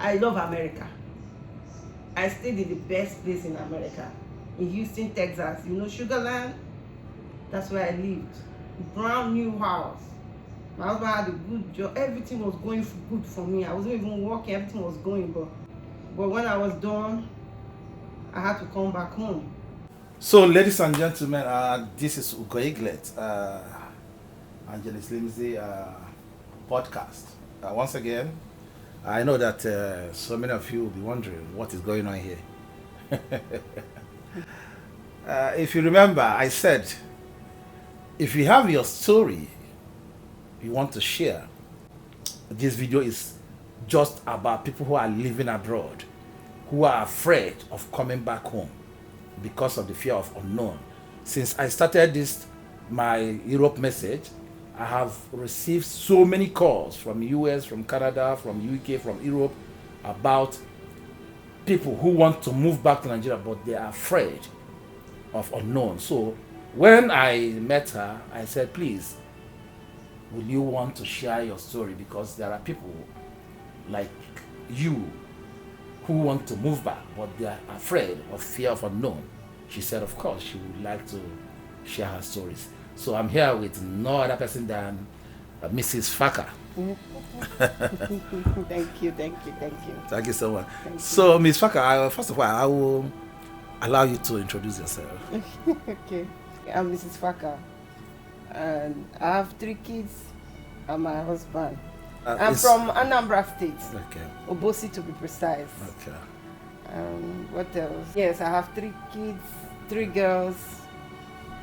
I love America. I stayed in the best place in America, in Houston, Texas. You know, Sugarland? That's where I lived. Brand new house. My husband had a good job. Everything was going good for me. I wasn't even working. Everything was going. But when I was done, I had to come back home. So, ladies and gentlemen, this is Ugo Iglet, Angelis Lindsay podcast. Once again, I know that so many of you will be wondering what is going on here. If you remember, I said, if you have your story you want to share, this video is just about people who are living abroad, who are afraid of coming back home because of the fear of unknown. Since I started my Europe message, I have received so many calls from US, from Canada, from UK, from Europe about people who want to move back to Nigeria, but they are afraid of unknown. So when I met her, I said, please, will you want to share your story? Because there are people like you who want to move back, but they are afraid of fear of unknown. She said, of course, she would like to share her stories. So I'm here with no other person than Mrs. Faka. Thank you. Thank you so much. So, Ms. Faka, first of all, I will allow you to introduce yourself. Okay. I'm Mrs. Faka, and I have 3 kids and my husband. I'm from Anambra State. Okay. Obosi to be precise. Okay. What else? Yes, I have 3 kids, 3 girls,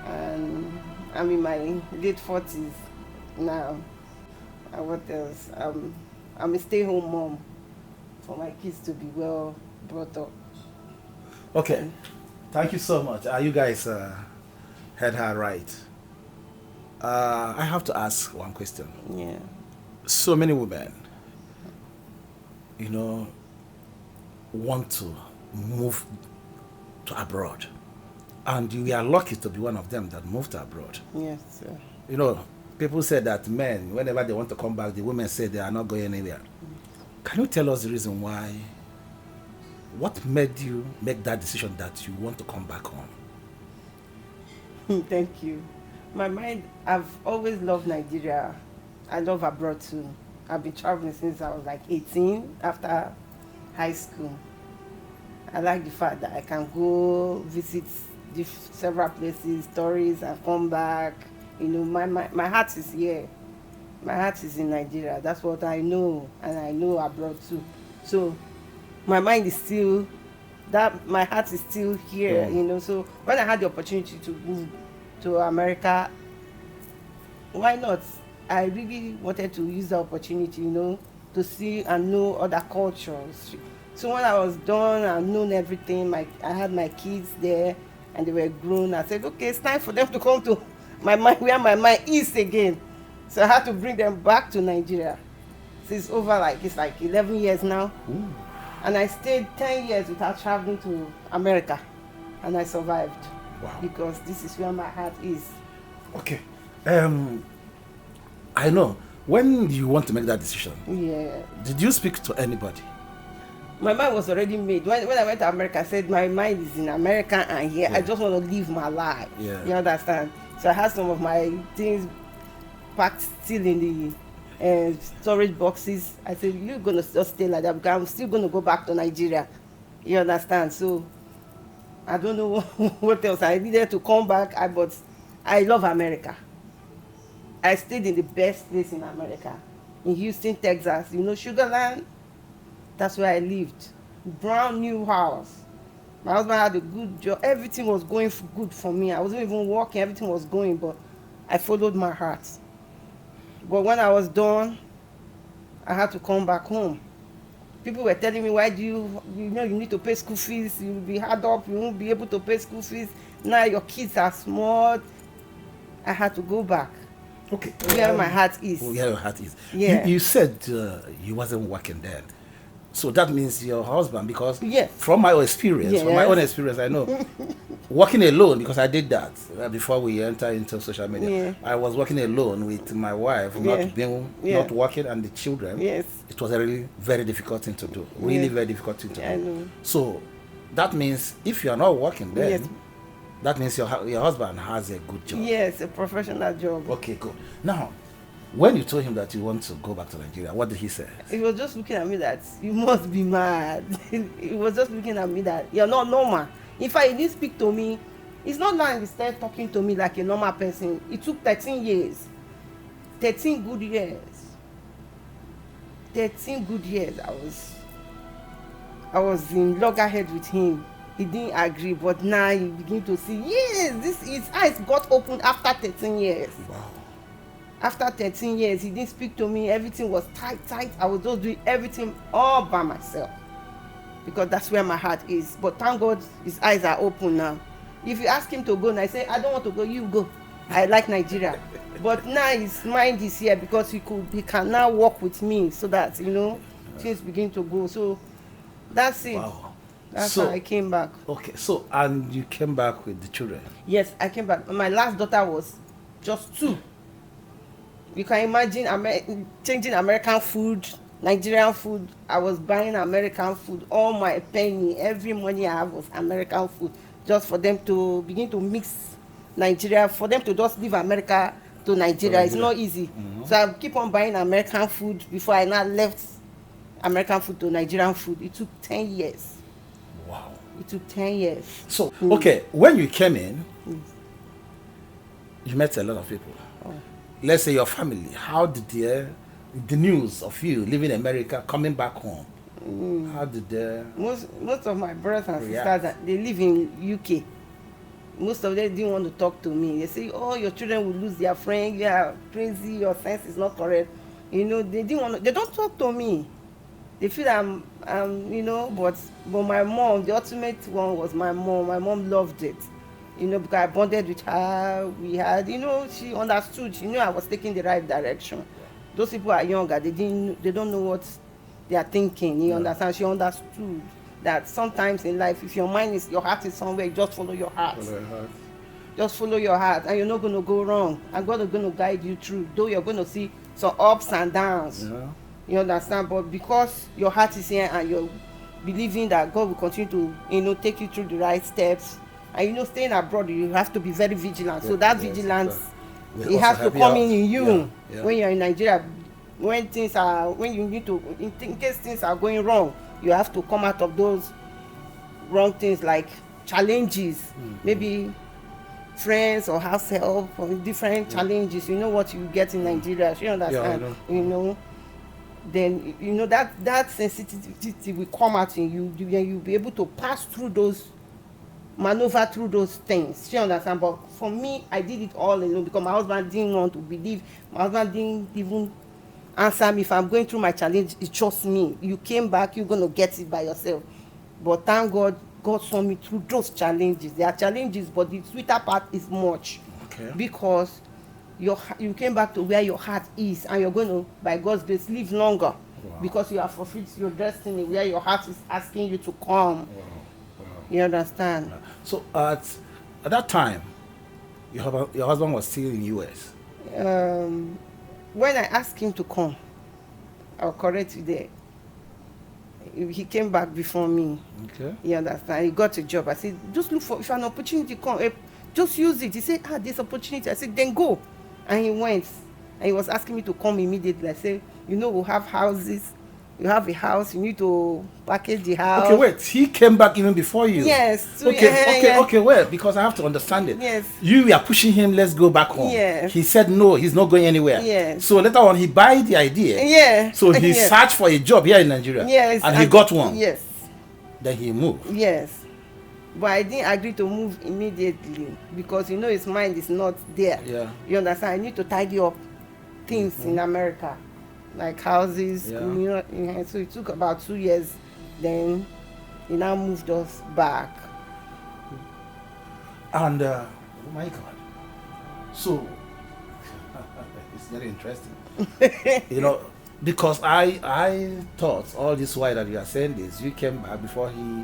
and I'm in my late 40s now. And what else? I'm a stay-home mom for my kids to be well brought up. Okay. Thank you so much. You guys heard her right. I have to ask one question. Yeah. So many women, want to move to abroad. And you are lucky to be one of them that moved to abroad. Yes, sir. People say that men, whenever they want to come back, the women say they are not going anywhere. Can you tell us the reason why? What made you make that decision that you want to come back home? Thank you. I've always loved Nigeria. I love abroad too. I've been traveling since I was like 18 after high school. I like the fact that I can go visit several places, stories, and come back. My heart is here. My heart is in Nigeria. That's what I know, and I know abroad too. So my mind is still, my heart is still here, So when I had the opportunity to move to America, why not? I really wanted to use the opportunity, to see and know other cultures. So when I was done and known everything, I had my kids there and they were grown. I said, okay, it's time for them to come to my mind, where my mind is again. So I had to bring them back to Nigeria. So it's over it's like 11 years now. Ooh. And I stayed 10 years without traveling to America. And I survived. Wow. Because this is where my heart is. Okay. I know. When you want to make that decision, did you speak to anybody? My mind was already made. When I went to America, I said my mind is in America and here. I just want to live my life. Yeah. You understand? So I had some of my things packed still in the storage boxes. I said, you're going to just stay like that because I'm still going to go back to Nigeria. You understand? So I don't know what else. I needed to come back, but I love America. I stayed in the best place in America, in Houston, Texas. Sugarland? That's where I lived. Brand new house. My husband had a good job. Everything was going good for me. I wasn't even working. Everything was going, but I followed my heart. But when I was done, I had to come back home. People were telling me, why do you need to pay school fees. You'll be hard up. You won't be able to pay school fees. Now your kids are small. I had to go back. Okay. Where my heart is. Where your heart is. Yeah. You said you wasn't working then. So that means your husband, because Yes. from my own experience, I know working alone, because I did that before we enter into social media. Yeah. I was working alone with my wife, not working, and the children. Yes. It was a really very difficult thing to do. Really Yeah. very difficult thing to I do. know. So that means if you are not working, then Yes. that means your husband has a good job. Yes, a professional job. Okay, good. Now, when you told him that you want to go back to Nigeria, what did he say? He was just looking at me that you must be mad. He was just looking at me that you're not normal. In fact, he didn't speak to me. It's not like he started talking to me like a normal person. It took 13 years. 13 good years. 13 good years. I was in loggerhead with him. He didn't agree, but now he begin to see, yes, his eyes got opened after 13 years. Wow. After 13 years, he didn't speak to me. Everything was tight. I was just doing everything all by myself, because that's where my heart is. But thank God his eyes are open now. If you ask him to go and I say, I don't want to go, you go. I like Nigeria. But now his mind is here, because he can now work with me, so that, things begin to go. So that's it. Wow. That's how I came back. Okay, so, and you came back with the children? Yes, I came back. My last daughter was just 2. You can imagine changing American food, Nigerian food. I was buying American food. All my penny, every money I have was American food, just for them to begin to mix Nigeria, for them to just leave America to Nigeria. It's not easy. Mm-hmm. So I keep on buying American food before I now left American food to Nigerian food. It took 10 years. Wow. It took 10 years. So, okay, when you came in, you met a lot of people. Oh. Let's say your family. How did the news of you leaving America, coming back home, how did they... Most of my brothers and sisters, they live in UK. Most of them didn't want to talk to me. They say, oh, your children will lose their friend, you are crazy, your sense is not correct. They didn't want to, they don't talk to me. They feel I'm but my mom, the ultimate one was my mom. My mom loved it, because I bonded with her. We had, she understood. She knew I was taking the right direction. Those people are younger. They don't know what they are thinking. You understand? She understood that sometimes in life, if your heart is somewhere, just follow your heart. Just follow your heart, and you're not going to go wrong. And God is going to guide you through. Though you're going to see some ups and downs. Yeah. You understand? But because your heart is here and you're believing that God will continue to, take you through the right steps. And, staying abroad, you have to be very vigilant. So that vigilance, it has to come in you when you're in Nigeria. In case things are going wrong, you have to come out of those wrong things, like challenges, maybe friends or house help or different challenges. You know what you get in Nigeria. You understand? Then that sensitivity will come out in you. You'll be able to pass through maneuver through those things. You understand? But for me, I did it all alone, because my husband didn't want to believe. My husband didn't even answer me if I'm going through my challenge. It's just me. You came back, you're going to get it by yourself. But thank God, God saw me through those challenges. There are challenges, but the sweeter part is much. Okay. Because you came back to where your heart is, and you're going to, by God's grace, live longer. Wow. Because you have fulfilled your destiny where your heart is asking you to come. Wow. You understand? So at that time, your husband was still in the US. When I asked him to come, I'll correct you there. He came back before me. Okay. You understand? He got a job. I said, just look for, if an opportunity come, just use it. He said, this opportunity. I said, then go. And he went. And he was asking me to come immediately. I said, we'll have houses. You have a house, you need to package the house. Okay, wait. He came back even before you? Yes. Okay, wait. Because I have to understand it. Yes. You were pushing him, let's go back home. Yes. He said no, he's not going anywhere. Yes. So later on, he buy the idea. Yeah. So he searched for a job here in Nigeria. Yes. And he got one. Yes. Then he moved. Yes. But I didn't agree to move immediately, because his mind is not there. Yeah. You understand? I need to tidy up things in America, like houses. Yeah. So it took about 2 years. Then he now moved us back. And oh my God, so it's very interesting. Because I thought all this while that you are saying this, you came back before he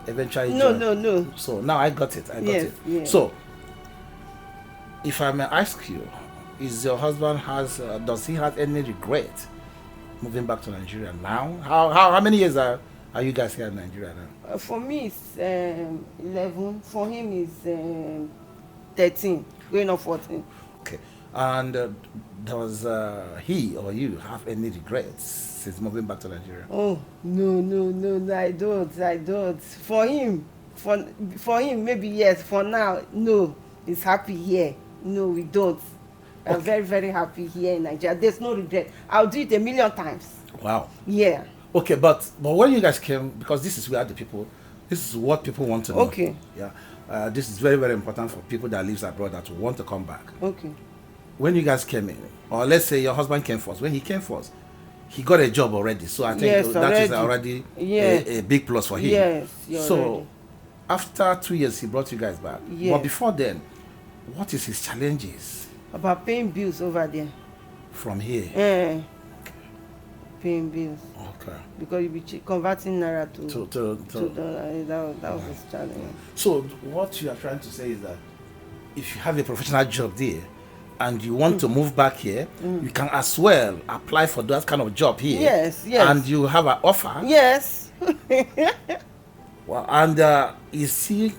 eventually No, joined. no, no. So now I got it. I got Yes, it. yes. So, if I may ask you, is your husband does he have any regret moving back to Nigeria now? How many years are you guys here in Nigeria now? For me, it's 11. For him, it's 13, going on 14. Okay. And does he or you have any regrets since moving back to Nigeria? Oh, no, I don't. For him, maybe yes. For now, no. He's happy here. No, we don't. I'm Okay. very, very happy here in Nigeria. There's no regret. I'll do it a million times. Wow. Yeah. Okay, but when you guys came, because this is this is what people want to know. Okay. Yeah. This is very, very important for people that lives abroad that want to come back. Okay. When you guys came in, or let's say your husband came first, when he came first, he got a job already. So I think Yes, that is already Yeah. a big plus for him. Yes, you're So ready. after 2 years, he brought you guys back. Yeah. But before then, what is his challenges About paying bills over there. from here? Paying bills. Okay. Because you be converting naira to To dollar. That was his challenge. So what you are trying to say is that if you have a professional job there and you want to move back here, you can as well apply for that kind of job here. Yes. And you have an offer. Yes. Well, and is he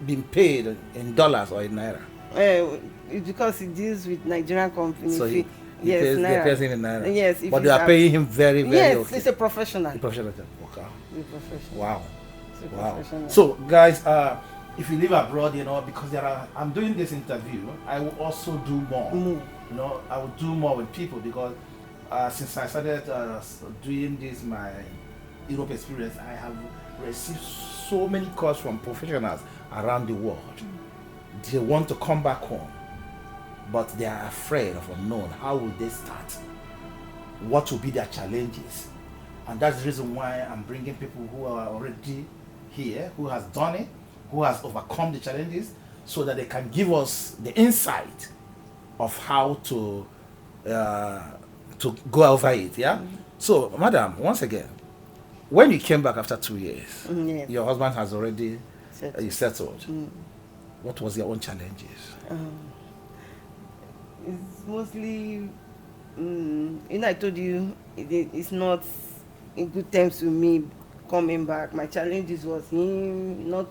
being paid in dollars or in naira? It's because he deals with Nigerian companies. So he yes, they pay him in naira. Yes, but they are paying him very, very yes, okay. it's a professional. A professional job. Okay. It's a professional. Wow. It's a Wow. professional. So guys, if you live abroad, because I'm doing this interview, I will also do more. I will do more with people because since I started doing this, my Europe experience, I have received so many calls from professionals around the world. They want to come back home, but they are afraid of unknown. How will they start? What will be their challenges? And that's the reason why I'm bringing people who are already here, who has done it, who has overcome the challenges, so that they can give us the insight of how to go over it. Yeah. So, madam, once again, when you came back after 2 years, Yes. your husband has already settled. Mm. What was your own challenges? It's mostly, I told you it's not in good terms with me coming back. My challenges was him not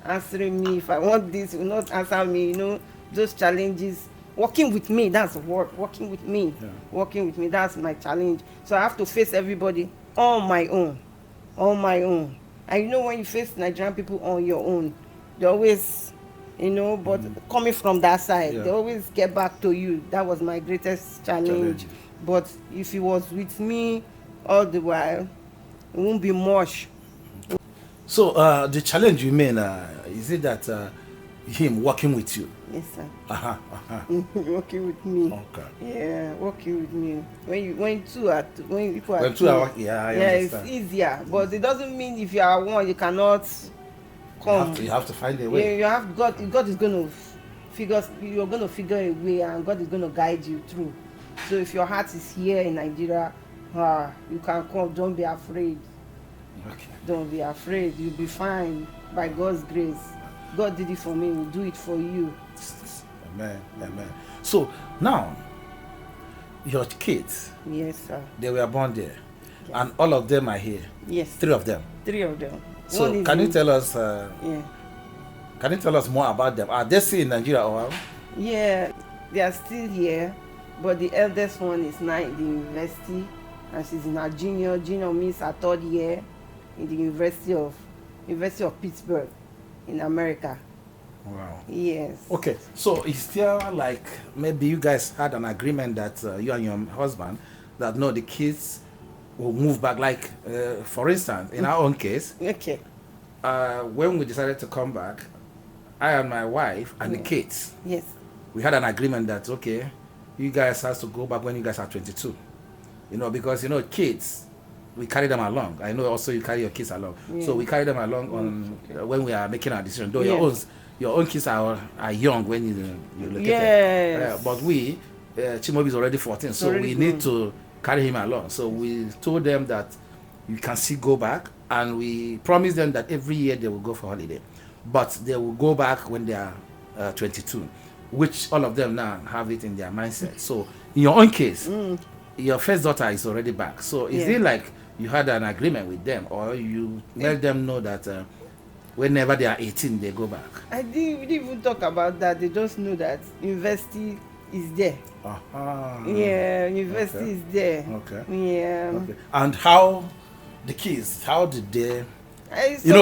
answering me. If I want this, he will not answer me. Those challenges. Working with me, that's the word. Working with me. Yeah. Working with me, that's my challenge. So I have to face everybody on my own. On my own. And when you face Nigerian people on your own, they always, but coming from that side, Yeah. they always get back to you. That was my greatest challenge. But if he was with me all the while, it won't be much. So the challenge you mean, is it that him working with you? Yes, sir. Working with me. Okay. Yeah, working with me. When people are yeah, I it's understand. easier. But it doesn't mean if you are one, you cannot come. You have to find a way. You have God is going to you're going to figure a way, and God is going to guide you through. So if your heart is here in Nigeria, you can come. Don't be afraid. Okay. Don't be afraid. You'll be fine by God's grace. God did it for me. He'll do it for you. Amen. Amen. So now, your kids, Yes, sir. they were born there, Yes. and all of them are here. Yes. 3 of them. 3 of them. So can you tell us? Yeah. Can you tell us more about them? Are they still in Nigeria or? Yeah, they are still here, but the eldest one is now in the university, and she's in her junior. Junior means her 3rd year in the University of Pittsburgh, in America. Wow. Yes. Okay, so is there like maybe you guys had an agreement that you and your husband that no, the kids will move back? Like, for instance, in our own case, Okay. when we decided to come back, I and my wife and the kids, Yes. we had an agreement that okay, you guys have to go back when you guys are 22. Because kids, we carry them along. I know also you carry your kids along. Yeah. So we carry them along on when we are making our decision. Though Yes. your own kids are young when you look at Yes. them. But we, Chimobi is already 14, so Already we need grown. carry him along. So we told them that you can still go back, and we promised them that every year they will go for holiday, but they will go back when they are 22, which all of them now have it in their mindset. So in your own case, your first daughter is already back. So is it like you had an agreement with them, or you let them know that whenever they are 18 they go back? We didn't even talk about that. They just know that university is there. Yeah, university is there. Okay. Yeah. Okay. And how the kids, how did they,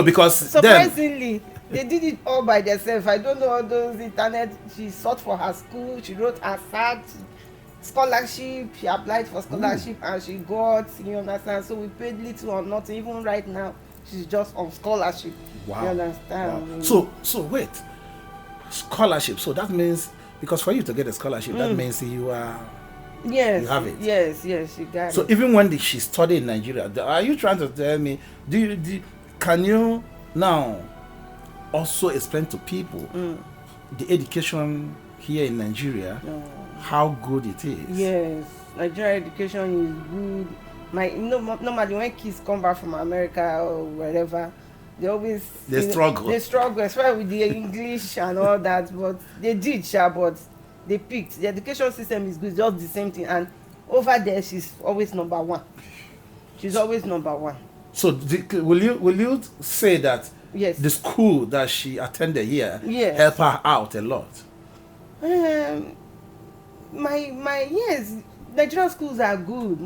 because surprisingly they did it all by themselves. I don't know all those internet. She sought for her school, she wrote her SAT, scholarship, she applied for scholarship and she got, you understand? So we paid little or nothing. Even right now she's just on scholarship. Wow. You understand? Wow. So wait, scholarship, so that means, because for you to get a scholarship, that means you are, yes, you have it. Yes, she got it. So even when she studied in Nigeria, are you trying to tell me, can you now also explain to people the education here in Nigeria, how good it is? Yes, Nigerian education is good. Normally when kids come back from America or wherever, they struggle, especially with the English and all that, but they did, but they picked. The education system is good, just the same thing, and over there she's always number one. She's always number one. So will you say that yes, the school that she attended here helped her out a lot? Yes, Nigerian schools are good,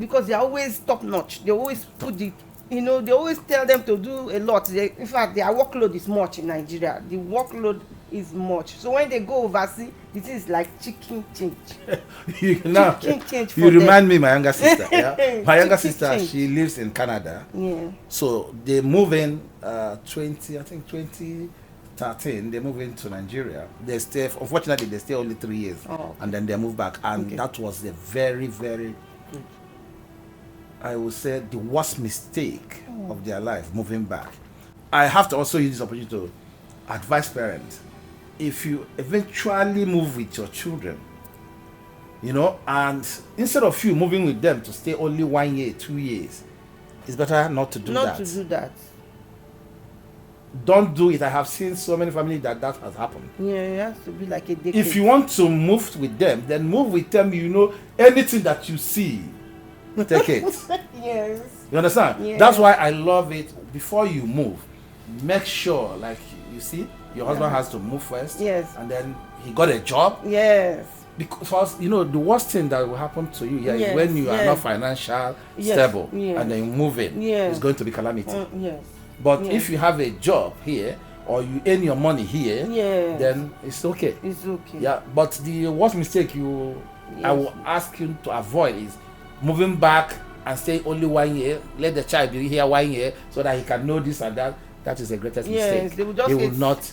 because they're always top notch. They always put they always tell them to do a lot. In fact, their workload is much in Nigeria. The workload is much. So when they go overseas, it is like chicken change. You remind me of my younger sister. Yeah? My younger sister, she lives in Canada. Yeah. So they move in 2013. They move into Nigeria. They stay. Unfortunately, they stay only 3 years, and then they move back. And that was a very, very good, I would say, the worst mistake of their life, moving back. I have to also use this opportunity to advise parents: if you eventually move with your children, and instead of you moving with them to stay only 1 year, 2 years, it's better not to do that. Don't do it. I have seen so many families that has happened. Yeah, it has to be like a decade. If you want to move with them, then move with them. Anything that you see, take it. Yes. You understand? Yes. That's why I love it. Before you move, make sure, like, you see, your husband has to move first. Yes. And then he got a job. Yes. Because the worst thing that will happen to you is when you are not financially stable and then you move in, it's going to be calamity. Yes. But if you have a job here, or you earn your money here, then it's okay. It's okay. Yeah. But the worst mistake I will ask you to avoid is moving back and stay only 1 year. Let the child be here 1 year so that he can know this and that. That is the greatest mistake. He will not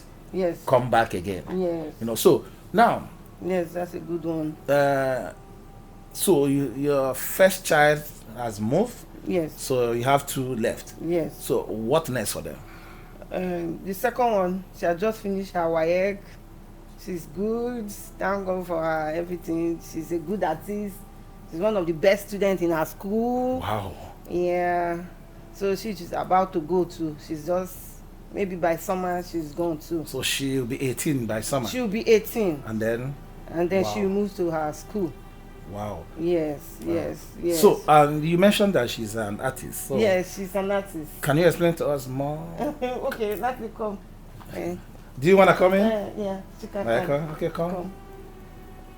come back again. Yes. So now. Yes, that's a good one. So your first child has moved. Yes. So you have 2 left. Yes. So what next for them? The second one, she had just finished her WAEC. She's good. Thank God for her everything. She's a good artist. She's one of the best students in her school. Wow. Yeah. So she's about to go to. She's just, maybe by summer she's gone too. So she'll be 18 by summer. She'll be 18. And then she'll move to her school. Wow. Yes. So you mentioned that she's an artist. So yes, she's an artist. Can you explain to us more? Okay, let me come. Do you want to come in? Yeah, she can come. Okay, come.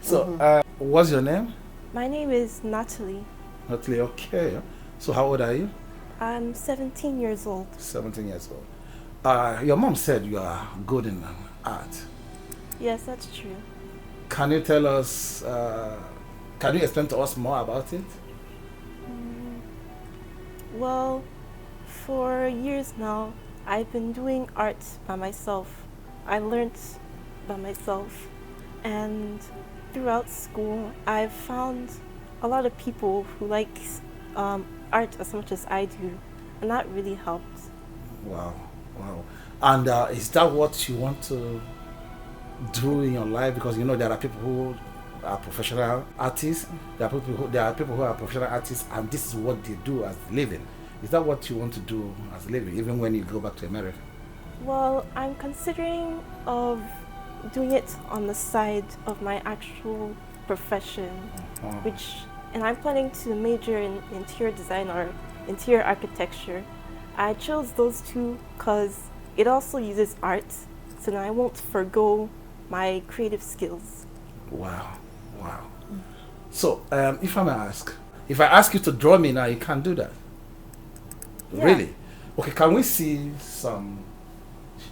So, what's your name? My name is Natalie. Natalie, okay. So how old are you? I'm 17 years old. 17 years old. Your mom said you are good in art. Yes, that's true. Can you tell us, can you explain to us more about it? Well, for years now, I've been doing art by myself. I learned by myself, and throughout school, I've found a lot of people who like art as much as I do, and that really helped. Wow. And is that what you want to do in your life? Because there are people who are professional artists. There are people who are professional artists, and this is what they do as a living. Is that what you want to do as a living, even when you go back to America? Well, I'm considering of doing it on the side of my actual profession, and I'm planning to major in interior design or interior architecture. I chose those two because it also uses art, so then I won't forgo my creative skills. Wow. So, if I may ask, if I ask you to draw me now, you can't do that. Yeah. Really? Okay, can we see some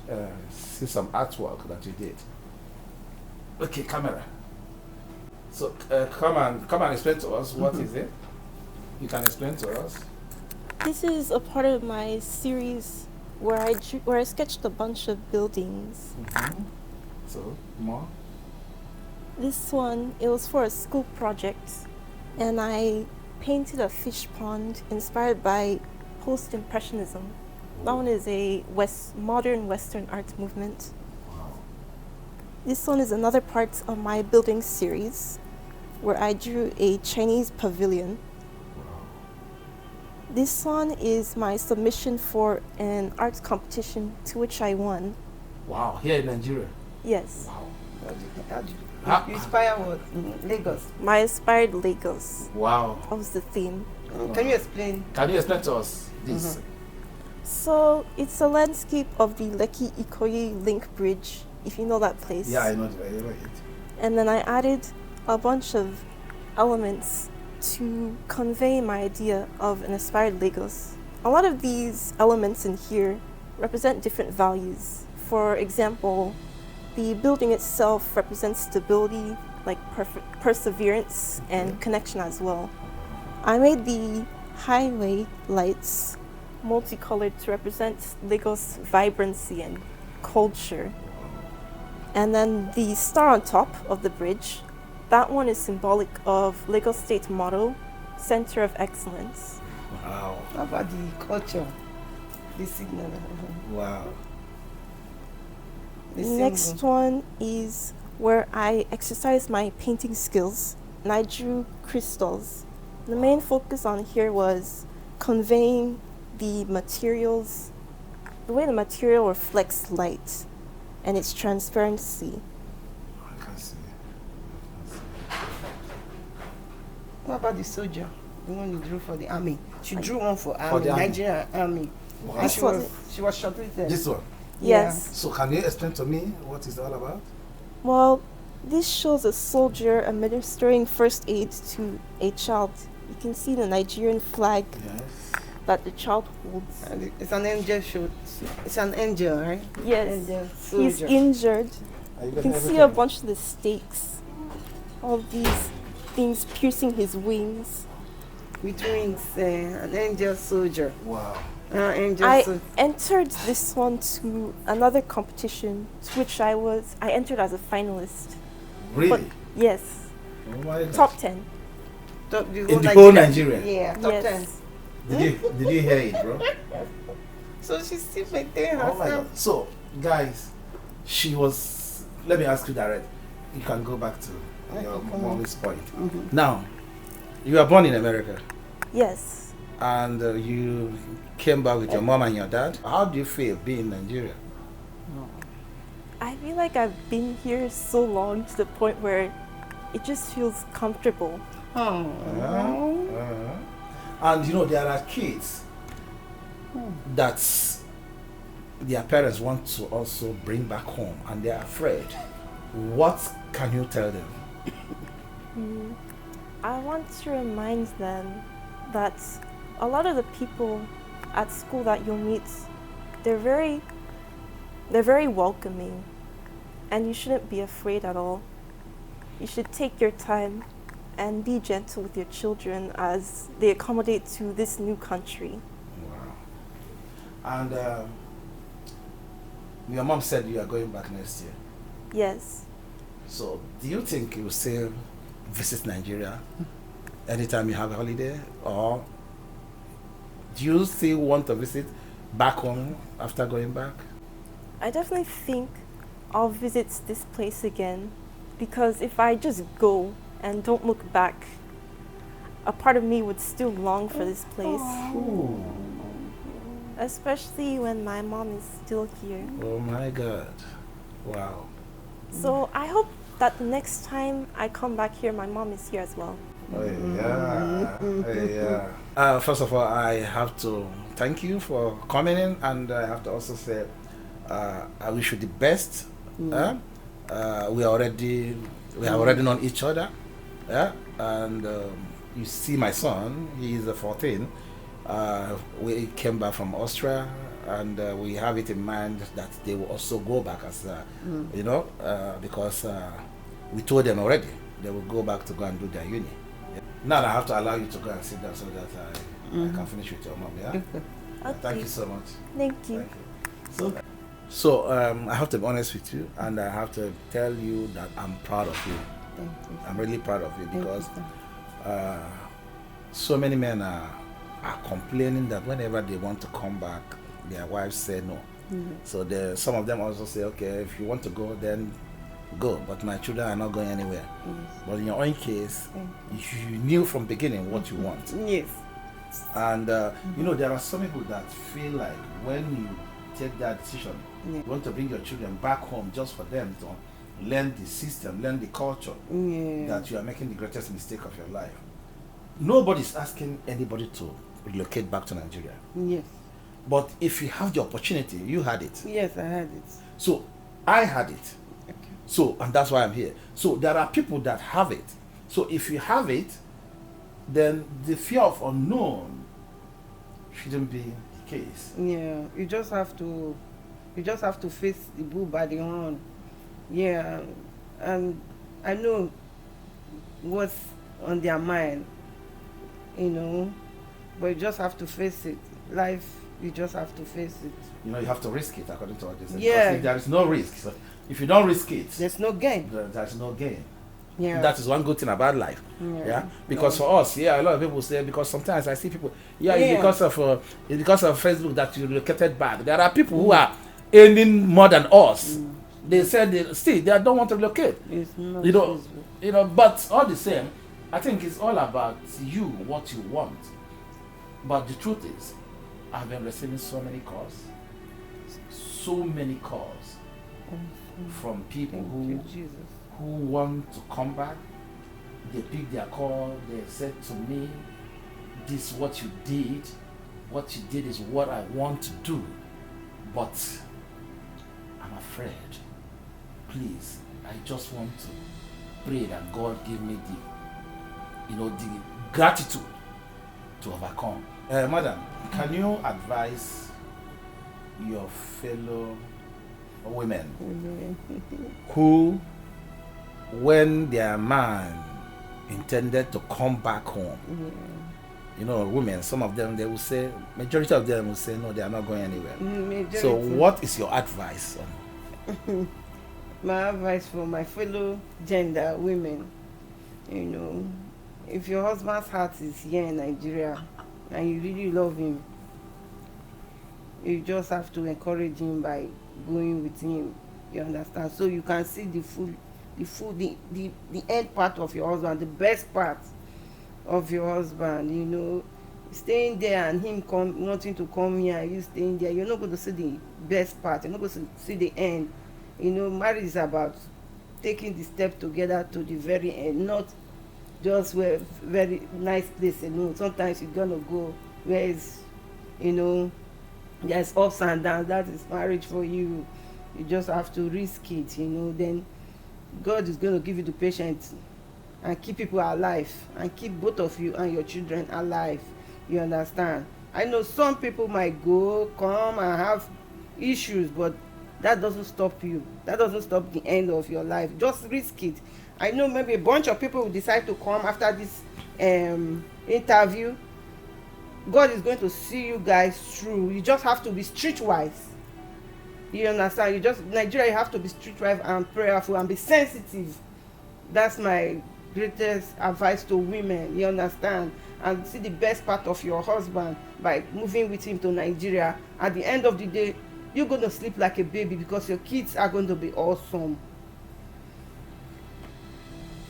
artwork that you did? Okay, camera. So come and explain to us what is it. You can explain to us. This is a part of my series where I sketched a bunch of buildings. So more. This one, it was for a school project, and I painted a fish pond inspired by post-impressionism. That one is a modern Western art movement. This one is another part of my building series where I drew a Chinese pavilion. This one is my submission for an arts competition to which I won. Wow, here in Nigeria. Yes. Wow. You inspire what? Lagos. My inspired Lagos. Wow. That was the theme. Can you explain? Can you explain to us this? So it's a landscape of the Lekki Ikoyi Link Bridge, if you know that place. Yeah, I know it. And then I added a bunch of elements to convey my idea of an inspired Lagos. A lot of these elements in here represent different values. For example, the building itself represents stability, like perseverance and connection as well. I made the highway lights multicolored to represent Lagos vibrancy and culture. And then the star on top of the bridge, that one is symbolic of Lagos State motto, Center of Excellence. Wow. How about the culture? The signal. Wow. The Next symbol. one is where I exercised my painting skills and I drew crystals. The main focus on here was conveying the materials, the way the material reflects light and its transparency. I can see. What about the soldier? The one you drew for the army. She drew one for army, the army. Nigerian army. Wow. And This was she was shortlisted. This one. Yes. So can you explain to me what it's all about? Well, this shows a soldier administering first aid to a child. You can see the Nigerian flag Yes. that the child holds. And it's an angel shoot. It's an angel, right? Yes. Angel He's soldier. injured. Are You getting can see everything? a bunch of the stakes. All these things piercing his wings. With wings, an angel soldier. Wow. Angel I soldier. entered this one to another competition to which I entered as a finalist. Really? But yes, Oh my God. top 10. In the whole Nigeria? Yeah, top 10. Yes. Did you hear it, bro? So she still maintained Oh my herself. God. So, guys, she was. Let me ask you direct. You can go back to your mommy's point. Now, you were born in America, Yes. and you came back with your mom and your dad. How do you feel being in Nigeria? I feel like I've been here so long to the point where it just feels comfortable. Oh. And you know, there are kids that their parents want to also bring back home, and they're afraid. What can you tell them? I want to remind them that a lot of the people at school that you'll meet, they're very welcoming, and you shouldn't be afraid at all. You should take your time and be gentle with your children as they accommodate to this new country. Wow. And your mom said you are going back next year. Yes. So, do you think you will still visit Nigeria anytime you have a holiday, or do you still want to visit back home after going back? I definitely think I'll visit this place again, because if I just go and don't look back. A part of me would still long for this place, Ooh. especially when my mom is still here. Oh my God. Wow. So I hope that the next time I come back here, my mom is here as well. Oh, yeah. Yeah. First of all, I have to thank you for coming in, and I have to also say I wish you the best. We have already known each other. Yeah, and you see my son, he is 14. We came back from Austria, and we have it in mind that they will also go back as you know, because we told them already they will go back to go and do their uni. Yeah. Now I have to allow you to go and sit down so that I can finish with your mom. Yeah. Okay. Thank you so much. Thank you. Thank you. So I have to be honest with you, and I have to tell you that I'm proud of you. Thank you. I'm really proud of you Thank because you, sir. so many men are complaining that whenever they want to come back, their wives say no. So some of them also say, okay, if you want to go, then go. But my children are not going anywhere. Yes. But in your own case, you knew from beginning what you want. Yes. And you know, there are some people that feel like when you take that decision, you want to bring your children back home just for them to learn the system, learn the culture, that you are making the greatest mistake of your life. Nobody's asking anybody to relocate back to Nigeria. Yes. But if you have the opportunity, you had it. Yes, I had it. So I had it. Okay. So, and that's why I'm here. So there are people that have it. So if you have it, then the fear of unknown shouldn't be the case. Yeah, you just have to face the bull by the horn. Yeah, and I know what's on their mind, you know, but you just have to face it. Life, you just have to face it. You know, you have to risk it, according to what they say. Yeah. Because if there is no risk, so if you don't risk it, There's no gain. there's no gain. Yeah. That is one good thing about life. Yeah. Because for us, a lot of people say, because sometimes I see people, it's because of Facebook that you relocated back. There are people who are earning more than us. They said they don't want to relocate. It's not You know, but all the same, I think it's all about you, what you want. But the truth is, I've been receiving so many calls from people who want to come back. They pick their call, they said to me, this is what you did is what I want to do, but I'm afraid. Please, I just want to pray that God give me the gratitude to overcome. Madam, can you advise your fellow women who, when their man intended to come back home, you know, women, some of them, they will say, majority of them will say, no, they are not going anywhere. So what is your advice on? My advice for my fellow gender women, you know, if your husband's heart is here in Nigeria and you really love him, you just have to encourage him by going with him, you understand, so you can see the end part of your husband, the best part of your husband. You know, staying there and him wanting to come here and you staying there, you're not going to see the best part, you're not going to see the end. You know, marriage is about taking the step together to the very end, not just where very nice place alone. Sometimes you're gonna go where it's, you know, there's ups and downs. That is marriage for you. You just have to risk it, you know. Then God is going to give you the patience and keep people alive and keep both of you and your children alive. You understand? I know some people might come and have issues, but that doesn't stop you. That doesn't stop the end of your life. Just risk it. I know maybe a bunch of people will decide to come after this interview. God is going to see you guys through. You just have to be streetwise. You understand? Nigeria, you have to be streetwise and prayerful and be sensitive. That's my greatest advice to women. You understand? And see the best part of your husband by moving with him to Nigeria. At the end of the day, you're going to sleep like a baby because your kids are going to be awesome.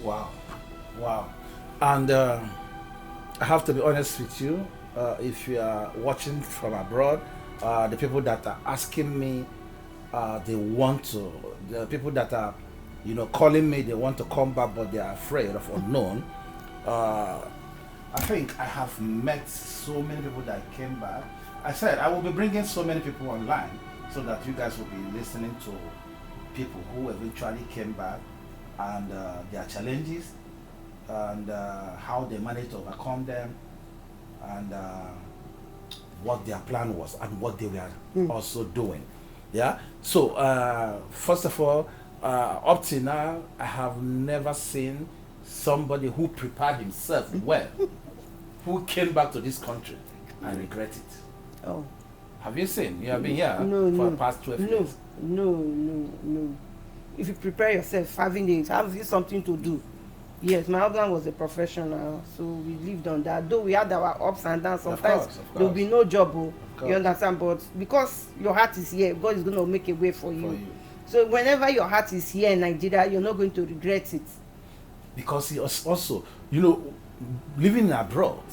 Wow. Wow. And I have to be honest with you. If you are watching from abroad, the people that are asking me, the people that are, calling me, they want to come back, but they are afraid of unknown. Uh, I think I have met so many people that came back. I said I will be bringing so many people online so that you guys will be listening to people who eventually came back and their challenges and how they managed to overcome them and what their plan was and what they were also doing. Yeah. So first of all, up till now, I have never seen somebody who prepared himself well, who came back to this country and regret it. Oh. Have you seen? You have been here for the past 12 years. No. If you prepare yourself, have you something to do. Yes, my husband was a professional, so we lived on that. Though we had our ups and downs, sometimes there will be no job. You understand? But because your heart is here, God is going to make a way for you. So whenever your heart is here in Nigeria, you're not going to regret it. Because he was also, living abroad,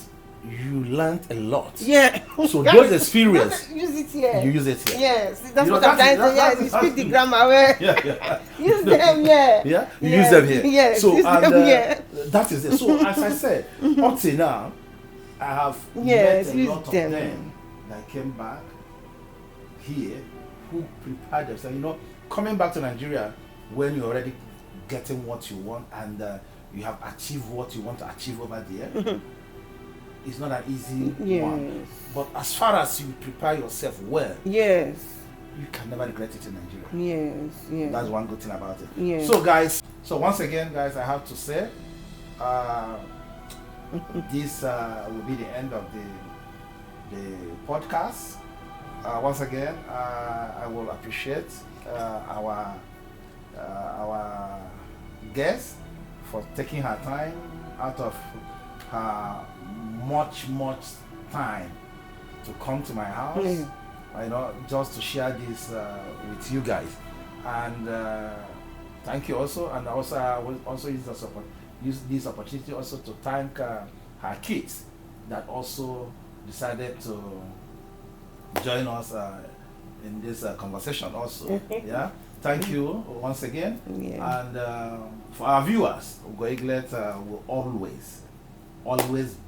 you learned a lot. Yeah. So those experience, use it here. you use it here. Yes, that's what I'm trying to say. Yes, you speak the grammar well. Yeah. Use them here. Yeah, you use them here. Yes, so use them here. that is it. So as I said, up till now, I have met a lot of them that came back here who prepared themselves. Coming back to Nigeria when you're already getting what you want and you have achieved what you want to achieve over there. It's not an easy one. But as far as you prepare yourself well, yes, you can never regret it in Nigeria. Yes. That's one good thing about it. Yes. So guys, once again, guys, I have to say, this will be the end of the podcast. Once again, I will appreciate our guest for taking her time out of her much time to come to my house, just to share this with you guys. And thank you also. And also I will also use this opportunity also to thank her kids that also decided to join us in this conversation also. Yeah. Thank you once again. Yeah. And for our viewers, Ugo Eaglet will always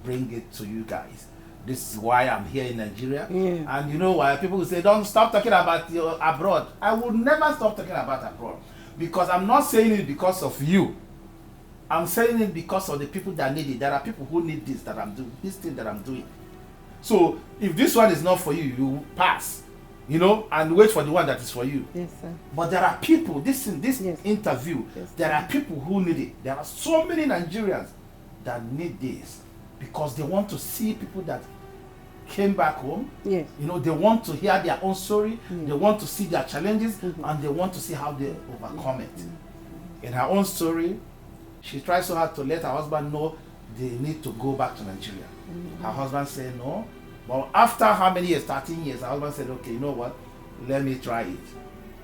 bring it to you guys. This is why I'm here in Nigeria. Yeah. And you know why people will say, don't stop talking about your abroad. I will never stop talking about abroad. Because I'm not saying it because of you. I'm saying it because of the people that need it. There are people who need this thing that I'm doing. So if this one is not for you, you pass. And wait for the one that is for you. Yes, sir. But there are people, this interview, there are people who need it. There are so many Nigerians that need this because they want to see people that came back home. Yes. They want to hear their own story. They want to see their challenges, and they want to see how they overcome it. In her own story, she tries so hard to let her husband know they need to go back to Nigeria. Her husband said no. But after how many years? 13 years. Her husband said, okay, you know what? Let me try it.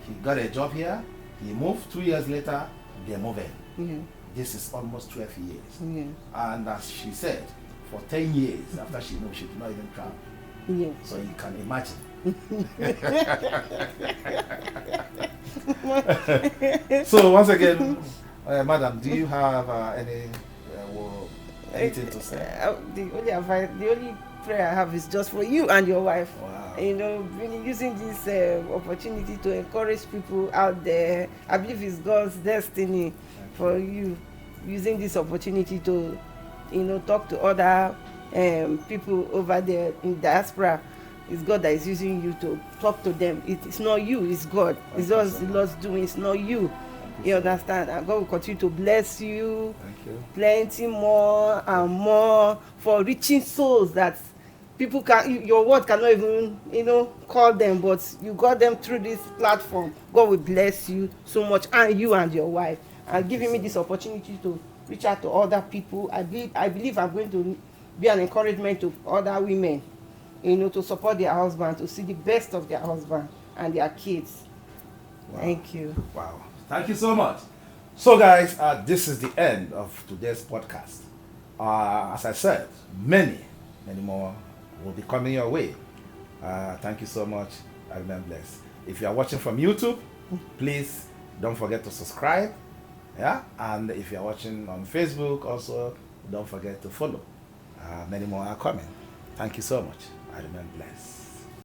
He got a job here. He moved. 2 years later, they're moving. This is almost 12 years. And as she said, for 10 years after she moved, she did not even travel. So you can imagine. So once again, madam, do you have anything to say? The only prayer I have is just for you and your wife. Wow. Really using this opportunity to encourage people out there. I believe it's God's destiny for you, using this opportunity to talk to other people over there in diaspora. It's God that is using you to talk to them. It's not you, it's God. It's just the Lord's doing. It's not you. You understand? And God will continue to bless you. Thank you. Plenty more and more for reaching souls that people your word cannot even call them, but you got them through this platform. God will bless you so much, and you and your wife, and giving me this opportunity to reach out to other people. I believe I'm going to be an encouragement to other women, to support their husband, to see the best of their husband and their kids. Wow. Thank you. Wow. Thank you so much. So, guys, this is the end of today's podcast. As I said, many more will be coming your way. Thank you so much. I remain blessed. If you are watching from YouTube, please don't forget to subscribe. Yeah, and if you are watching on Facebook, also don't forget to follow. Many more are coming. Thank you so much. I remain blessed.